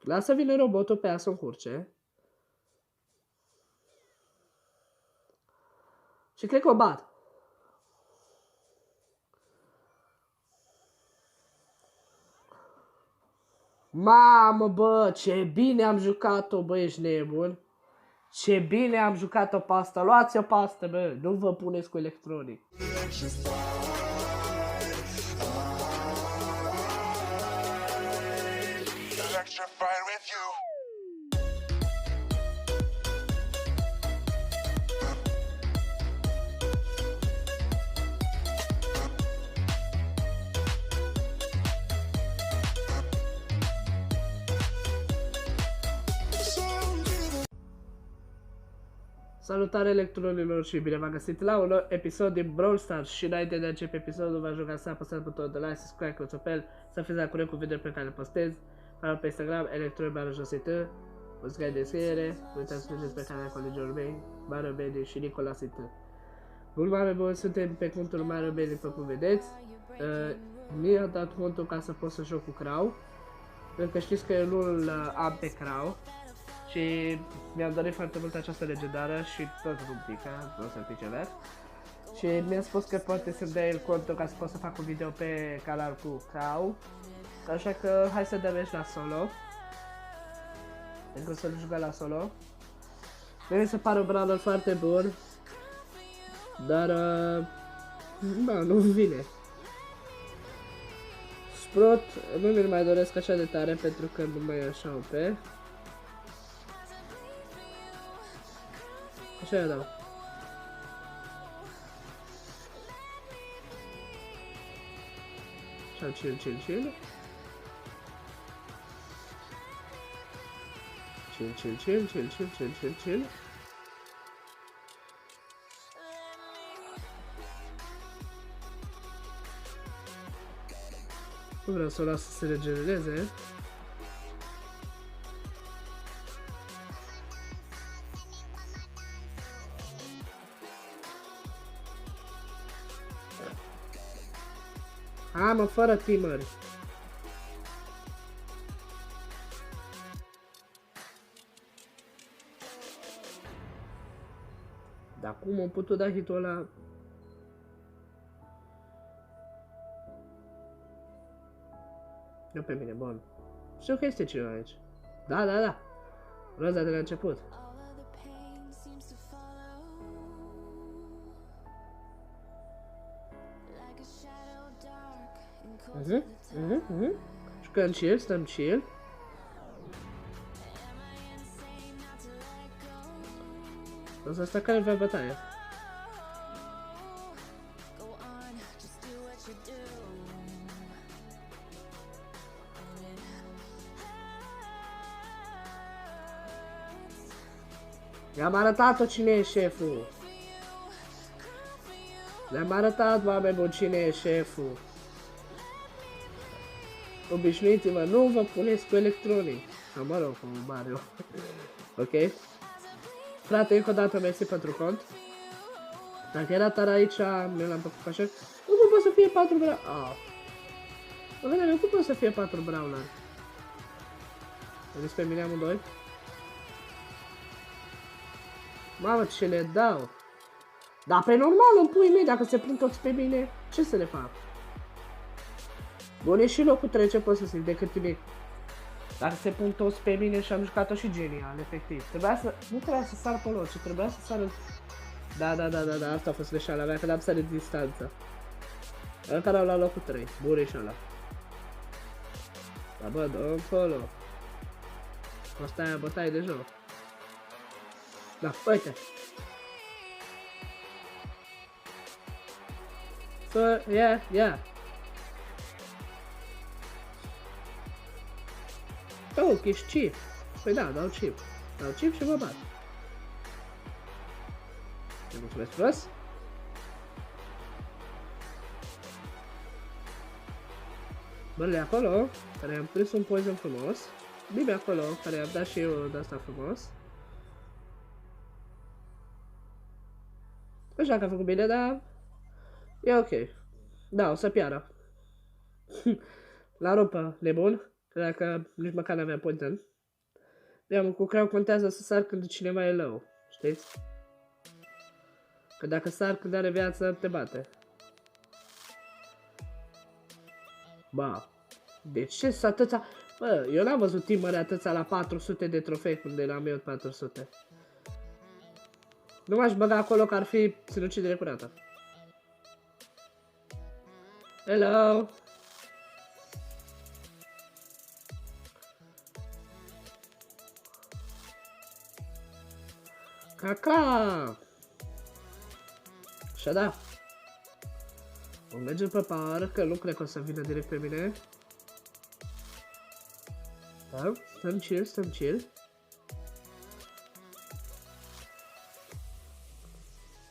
Lasă vine robotul pe ea să încurce. Și cred că o bat. Mamă, bă, ce bine am jucat-o, bă, ești nebun. Ce bine am jucat-o pe asta. Luați-o pe asta, bă. Nu vă puneți cu electronic. Salutare electronilor și bine v-am găsit la un nou episod din Brawl Stars. Și înainte de a începe episodul, vă rog să apăsați butonul de like, subscribe, clopoțel, să fiți la curent cu video pe care le postez. Follow pe Instagram, electron_josită, muzica în descriere, nu uitați să mergeți pe canalul colegilor mei, Mario Beni și Nicola Sită. Bun, mare bun, suntem pe contul Mario Beni, după cum vedeți. Mi-a dat contul ca să pot să joc cu Crow, pentru că știți că eu nu-l am pe Crow. Și mi-am dorit foarte mult această legendară și tot rubrica, nu o să pice verd. Și mi-a spus că poate să-mi dea el contul ca să pot să fac un video pe canal cu Crow. Așa că hai să dăm la solo. Pentru că să-l jucăm la solo. Mi se pare un brawler foarte bun. Dar nu vine. Sprout nu mi-l mai doresc așa de tare pentru că nu mai e așa OP. Așa eu dau. Așa, chill. Chill. Nu vreau să o las să se regenereze. Mă, fără timări. Dar cum am putut da hitul ăla? Nu pe mine, bun. Știu că este cineva aici. Da. Roza de la început. Jucăm chill, stăm chill. O să sta care vrea bătaie. I-am arătat-o cine e șeful. Le-am arătat, oameni buni, cine e șeful. Obișnuiți-vă, nu vă puneți cu electronic. Sau mă rog, cu Mario. Ok? Frate, încă o dată mersi pentru cont. Dacă era tare aici, mi l-am făcut așa. Nu cum poate să fie 4 brawler. Cum poate să fie 4 brawler? Vedeți pe mine amândoi? Mamă, ce le dau. Dar pe normal, în pui mei, dacă se prind toți pe mine, ce să le fac? Bun, e și locul 3, ce pot să zic, decât nimic. Dacă se pun toți pe mine și am jucat-o și genial, efectiv. Nu trebuia să sar pe loc, ci trebuia să sar în... Da, asta a fost greșeala mea, că n-am sărit distanța. Ăla care au la locul 3, bun e și ăla. Da, bă, dă încolo. Asta e aia bătaie de joc. Da, uite. Ia. Oh, că ești chip. Păi da, dau chip. Dau chip și mă bat. Te mulțumesc frumos. Băle acolo, care am prins un poison frumos. Bibi acolo, care am dat și eu de asta frumos. Nu știu dacă a făcut bine, dar... E ok. Da, o să piară. La rupă, nebun. Cred că nici măcar n-avea point. Bine, cu creu contează să sar când cineva e low, știți? Că dacă sar când are viață, te bate. Ba, de ce să atâția... Bă, eu n-am văzut timări atâția la 400 de trofei când eram eu 400. Nu m-aș băga acolo că ar fi sinucidere curată. Hello! Caca! Și da. O mergem pe par, că nu cred că o să vină direct pe mine. Da, stăm chill, stăm chill.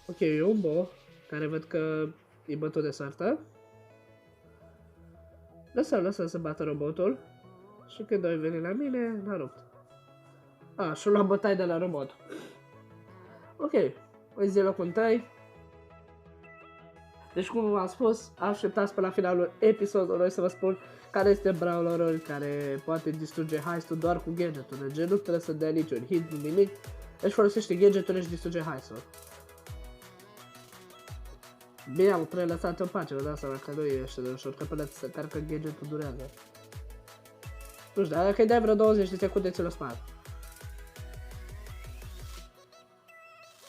Ok, e un bo, care văd că e bătut de soartă. Lăsăm să bată robotul. Și când o veni la mine, l-a rupt. A, și-o luat bătaie de la robot. Ok, o zi locul întâi. Deci cum v-am spus, așteptați până la finalul episodului să vă spun care este brawlerul care poate distruge heist-ul doar cu gadget-uri. Gen nu trebuie să dea niciun hit, nimic. Deci folosește gadget-uri și distruge heist-ul. Bine, am prelăsat în pace, vă dați seama că nu e așa de ușor, că până să carcă gadget-ul durează. Nu știu, dacă îi dai vreo 20 de secunde ți-l spart.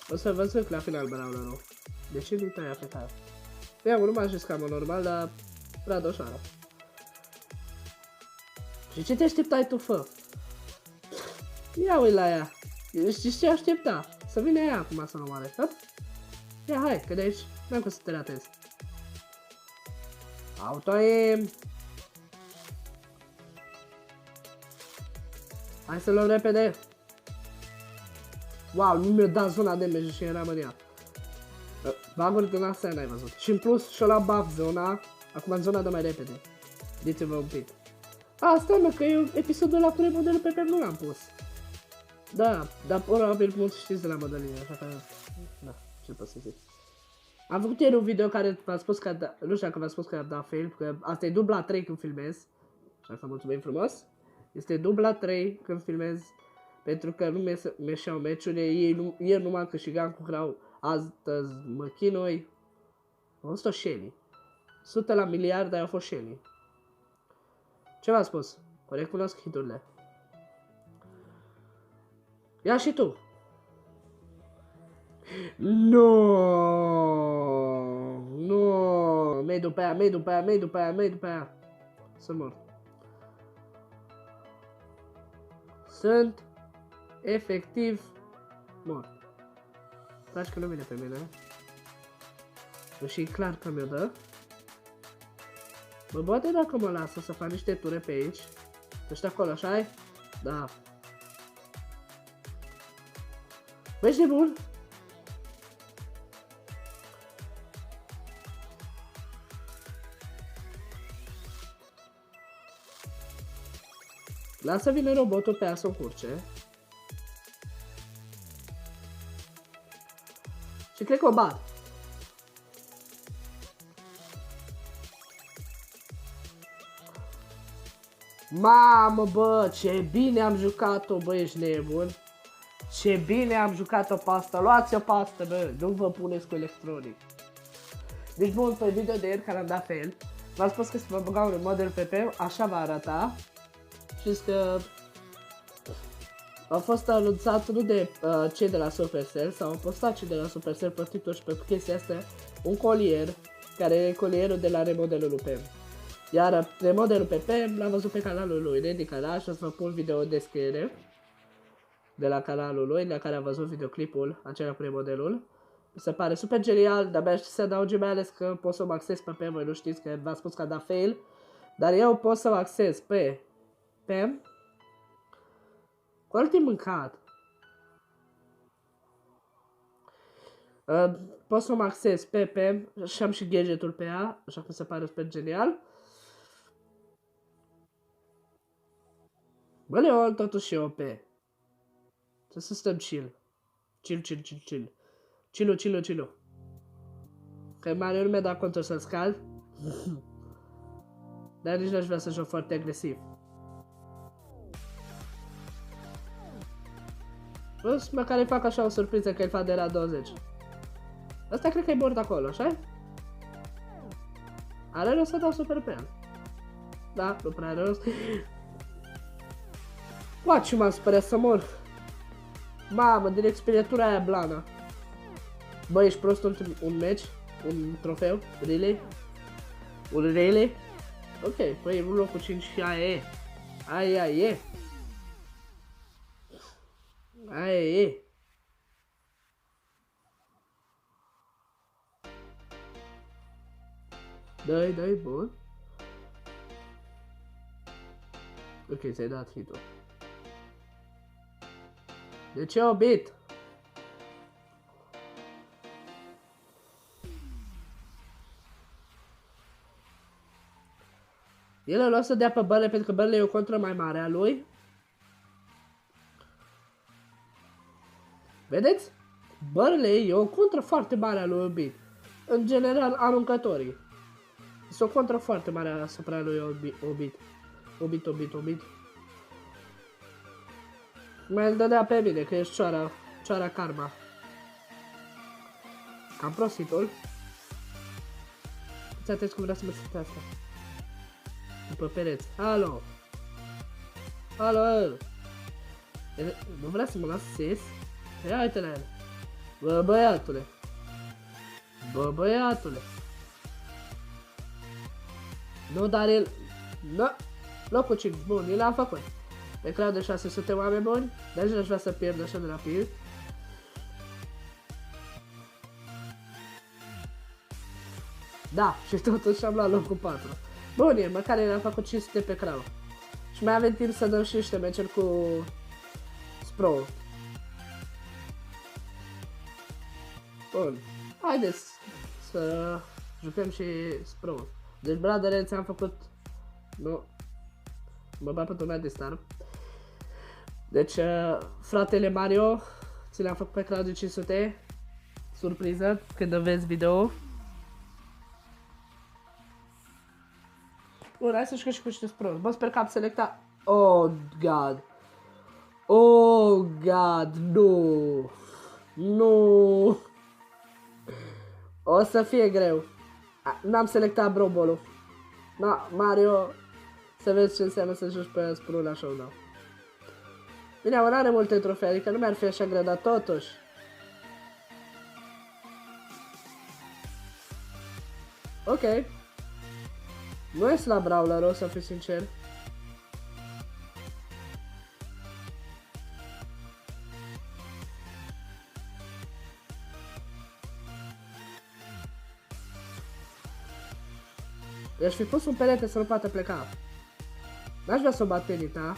O să vă zic la final brawlerul. Deci nu-i tăia pe care. Bine, nu m-aș risca mă normal, dar prea doșoară. Și ce te așteptai tu, fă? Ia ui la ea. Știi ce aștepta? Să vină ea acum să nu moare. Ia, hai, că de aici n-am cum să te ratezi. Auto-aim! Hai să luăm repede! Wow, nu mi-a dat zona de damage și eram în ea. Baguri din astea n-ai văzut. Și în plus și-o la buff zona. Acum zona dă mai repede. Gândiți-vă un pic. Asta mă, că eu episodul ăla cu remodelul pe nu l-am pus. Da, dar probabil mulți știți de la modelină, așa că... Da, ce pot să zic. Am făcut ieri un video care v-am spus că... Nu știu dacă v-am spus că am dat fail, că asta e dubla 3 când filmez. Așa că mulțumim frumos. Este dubla 3 când filmez. Pentru că nu mi-eșeau meciuri, ieri nu m-am câștigat cu Crau. Astăzi mă chinui. Am văzut o Shelly. 100 la miliard, dar au fost Shelly. Ce v-am spus? Recunosc hiturile. Ia și tu! No, no, mergi după aia, mergi după aia, mergi după aia, mergi după aia. Sunt mort. Sunt efectiv mort. Place că nu vine pe mine. Și e clar că mi-o dă. Mă poate dacă mă lasă să fac niște ture pe aici. Ești acolo, așa-i? Da. Băi, ești nebun? Lasă vine robotul pe ea să o curce. Și cred că o bat. Mamă, bă, ce bine am jucat-o, bă, ești nebun. Ce bine am jucat-o pe asta. Luați-o pe asta, bă, nu vă puneți cu electronic. Deci, bun, pe video de ieri care am dat fail, v-am spus că să vă băgau un model PP, așa va arăta. Știți că a fost anunțat nu de cei de la Supercell, sau au postat cei de la Supercell pe TikTok și pe chestia asta, un colier, care e colierul de la remodelul lui Pem. Iar remodelul pe Pem l-am văzut pe canalul lui, Randy Canal, și o să vă pun video în descriere de la canalul lui, la care am văzut videoclipul acela cu remodelul. Mi se pare super genial, de-abia știu să adauge, mai ales că pot să mă access pe Pem, voi nu știți că v-am spus că a dat fail, dar eu pot să mă access pe Pem. Cu timp mâncat. Pot să mă access pe Pem și am și gadgetul pe ea, așa că se pare super genial. Bă, Leon, totuși e OP. Trebuie să stăm chill. Chill. Chillu. Că Mario nu mi-a dat contul să-l scald. Dar nici n-aș vrea să joc foarte agresiv. Plus, măcar îi fac așa o surpriză că îl fac de la 20. Asta cred că e mort acolo, așa? Are rost să dau super pe el. Da, nu prea are rost. What, ce m-am speriat să mor. Mamă, direct spirietura aia blană. Bă, ești prost un match? Un trofeu? Really? Un really? Ok, păi în locul 5 și aia e. Aia e. Aia e. Dai, bun. Ok, ți-ai dat hit-ul. De ce obit? El a luat să dea pe Burnley pentru că Burnley e o contră mai mare a lui. Vedeți? Burnley e o contră foarte mare a lui Obit. În general, aruncătorii. Este o contră foarte mare asupra lui Obit. Obit. Mai îl dădea pe mine, că ești cioara karma. Cam prostitul. Îți atenți cum vrea să mă țipă asta. După pereți. Alo! Nu vrea să mă las ses? Ia uite la el. Bă, băiatule. Nu, dar el... Nu! Locul 5, bun, el a făcut. Pe crowd de 600 oameni buni. Deja aș vrea să pierd așa de rapid. Da, și totuși am luat locul 4. Bun, e, măcar el a făcut 500 pe crowd. Și mai avem timp să dăm și niște meciuri cu Sproul. Bun, haideți să jucăm și Sproul. Deci, bradere, ți-am făcut... Nu. Mă bat pe turnat de star. Deci, fratele Mario, ți l-am făcut pe crowd de 500. Surpriză, când vezi video. Bun, hai să jucăm și cu niște Sproul. Bă, sper că am selectat... Oh, God. Oh, God, nu. Nu. O să fie greu. N-am selectat Brobolu. Na, Mario, să vezi ce înseamnă să joci pe Sproul la showdown. Bine, mă, n-are multe trofee, adică nu mi-ar fi așa greu, dar totuși. Ok. Nu e slab Brawler, o să fiu sincer. I-aș fi pus un perete să nu poată pleca. N-aș vrea să o bat pe Nita.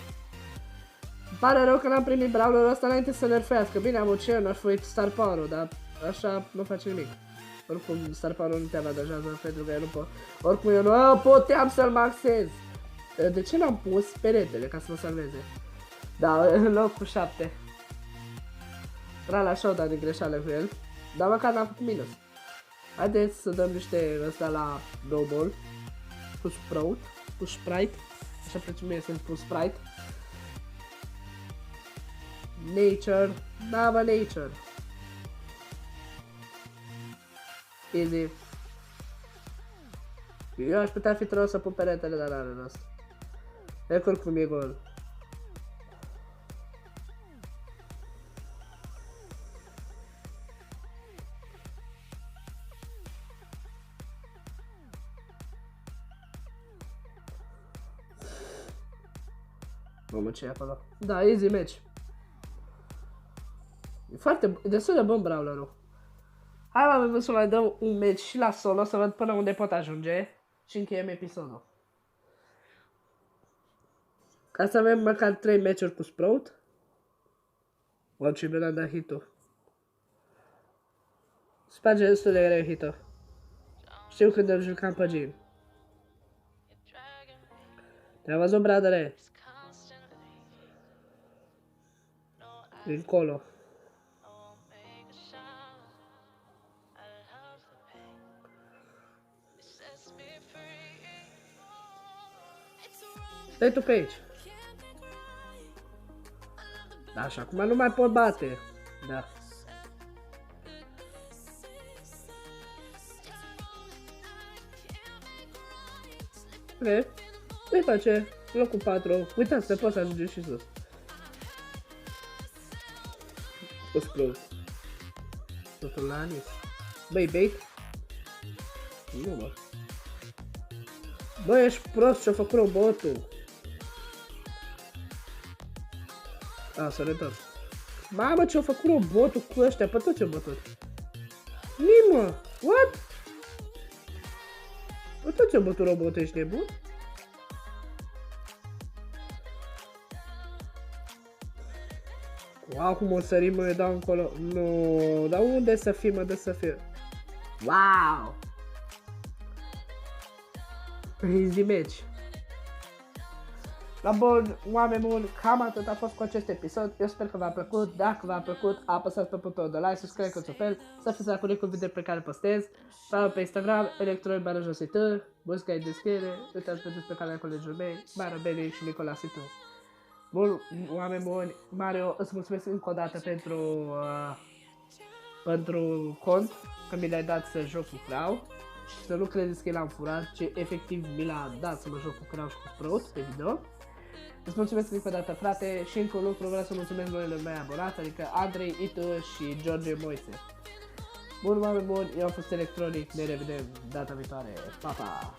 Îmi pare rău că n-am primit Brawlerul ăsta înainte să nerfească. Bine, am Ocean, aș fi Star Power-ul, dar așa nu face nimic. Oricum, Star Power-ul nu te avantajează pentru că eu nu pot. Oricum, eu nu puteam să-l maxez. De ce n-am pus peretele ca să mă salveze? Da, în locul 7. Era la showdown de greșeală cu el. Dar măcar n-am făcut minus. Haideți să dăm niște ăsta la Double. Cu Sprout, cu Sprite. Așa plăcea mie să-mi pun Sprite. Nature, Nava Nature. Easy. Eu aș putea fi tros să pun peretele, dar n-are rost. E oricum e gol. Mamă, ce e acolo? Da, easy match. E destul de bun Brawlerul. Hai, mă, să mai dăm un match și la solo, să văd până unde pot ajunge și încheiem episodul. Ca să avem măcar 3 match-uri cu Sprout. O, ce mi-a dat hit-ul. Sparge destul de greu hit-ul. Știu când îl jucam pe Jim. Te-am văzut, bradere? Încolo. Stai tu pe aici. Da, și acum nu mai pot bate. Da. Ok. Îi face locul 4. Uitați, se poate ajunge și sus. Cu scroll. Totul la anis. Băi, bait? Nu, mă. Bă, ești prost, ce-a făcut robotul. A, s-a redat. Mamă, ce-a făcut robotul cu ăștia? Pe tot ce bătut. Nimă! What? Pe tot ce bătut robotul, ești nebun? Wow, cum o sărim, mă, dau încolo. Nu, dar unde să fie, mă, de să fie? Wow! Easy match. La bun, oameni buni, cam atât a fost cu acest episod. Eu sper că v-a plăcut. Dacă v-a plăcut, apăsați pe butonul de like, subscribe cu fel, să fiți la curent cu video pe care postez. Follow pe Instagram, electronic_barajosită, muzica în descriere, uitați pe canalul colegilor mei, Mara Beni și Nicola Situ. Bun, oameni buni, Mario, îți mulțumesc încă o dată pentru cont, că mi l-ai dat să joc cu Crow. Și să nu credeți că l-am furat, ci efectiv mi l-a dat să mă joc cu Crow și cu Sprout pe video. Îți mulțumesc încă o dată, frate, și încă un lucru vreau să mulțumesc noilor mei abonați, adică Andrei, Itu și George Moise. Bun, oameni buni, eu am fost Electronic, ne revedem data viitoare, pa, pa!